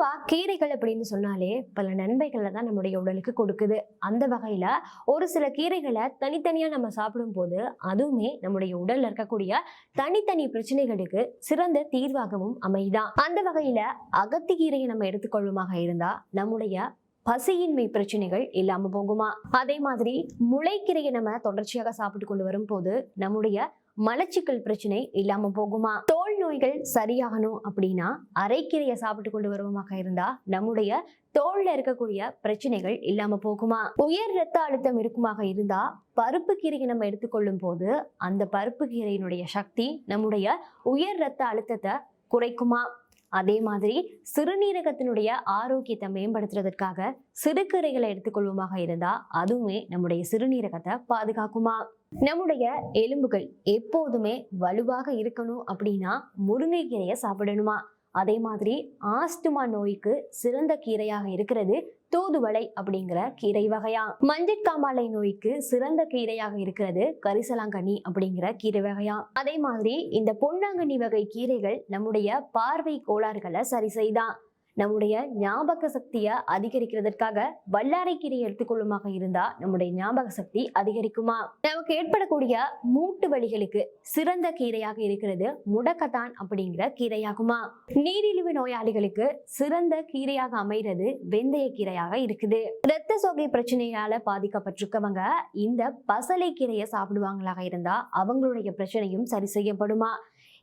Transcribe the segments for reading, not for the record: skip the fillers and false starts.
பொதுவா கீரைகள் அப்படின்னு சொன்னாலே பல நன்மைகளை தான் நம்முடைய உடலுக்கு கொடுக்குது. அந்த வகையில ஒரு சில கீரைகளை தனித்தனியா நம்ம சாப்பிடும் போது அதுவுமே நம்முடைய உடல்ல இருக்கக்கூடிய தனித்தனி பிரச்சனைகளுக்கு சிறந்த தீர்வாகவும் அமையுதான். அந்த வகையில அகத்திக்கீரையை நம்ம எடுத்துக்கொள்ளுமாக இருந்தா நம்முடைய பசியின்மை பிரச்சனைகள் இல்லாம போகுமா. அதே மாதிரி முளைக்கீரையை நம்ம தொடர்ச்சியாக சாப்பிட்டு கொண்டு வரும் போது நம்முடைய மலச்சிக்கல் பிரச்சனை இல்லாம போகுமா. தோல் நோய்கள் சரியாகணும் அப்படின்னா அரைக்கீரையை சாப்பிட்டு கொண்டு வருவமாக இருந்தா நம்முடைய தோல்ல இருக்கக்கூடிய பிரச்சனைகள் இல்லாம போகுமா. உயர் இரத்த அழுத்தம் இருக்குமாக இருந்தா பருப்பு கீரையை நம்ம எடுத்துக்கொள்ளும் போது அந்த பருப்பு கீரையினுடைய சக்தி நம்முடைய உயர் இரத்த அழுத்தத்தை குறைக்குமா. அதே மாதிரி சிறுநீரகத்தினுடைய ஆரோக்கியத்தை மேம்படுத்துறதுக்காக சிறுகீரைகளை எடுத்துக்கொள்வோமாக இருந்தா அதுவுமே நம்முடைய சிறுநீரகத்தை பாதுகாக்குமா. நம்முடைய எலும்புகள் எப்போதுமே வலுவாக இருக்கணும் அப்படின்னா முருங்கைக்கீரையை சாப்பிடணுமா. அதே மாதிரி ஆஸ்துமா நோய்க்கு சிறந்த கீரையாக இருக்கிறது தூதுவளை அப்படிங்கிற கீரை வகையா. மஞ்சட்காமாலை நோய்க்கு சிறந்த கீரையாக இருக்கிறது கரிசலாங்கண்ணி அப்படிங்கிற கீரை வகையா. அதே மாதிரி இந்த பொன்னாங்கண்ணி வகை கீரைகள் நம்முடைய பார்வை கோளாறுகளை சரி செய்தான். நம்முடைய ஞாபக சக்தியை அதிகரிக்கிறதுக்காக வல்லாரை கீரையை எடுத்துக்கொள்ளுமாக இருந்தா நம்முடைய ஞாபக சக்தி அதிகரிக்குமா. நமக்கு ஏற்படக்கூடிய மூட்டு வலிகளுக்கு சிறந்த கீரையாக இருக்கிறது முடக்கத்தான் அப்படிங்கிற கீரையாகுமா. நீரிழிவு நோயாளிகளுக்கு சிறந்த கீரையாக அமைகிறது வெந்தய கீரையாக இருக்குது. இரத்த சோகை பிரச்சனையால பாதிக்கப்பட்டிருக்கவங்க இந்த பசலை கீரையை சாப்பிடுவாங்களாக இருந்தா அவங்களுடைய பிரச்சனையும் சரி செய்யப்படுமா.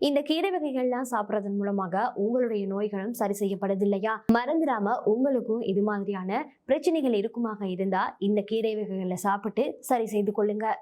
இந்த கீரை வகைகள்லாம் சாப்பிட்றதன் மூலமாக உங்களுடைய நோய்களும் சரி செய்யப்படுது இல்லையா. மறந்துடாம உங்களுக்கும் இது மாதிரியான பிரச்சனைகள் இருக்குமாக இருந்தா இந்த கீரை வகைகளை சாப்பிட்டு சரி செய்து கொள்ளுங்க.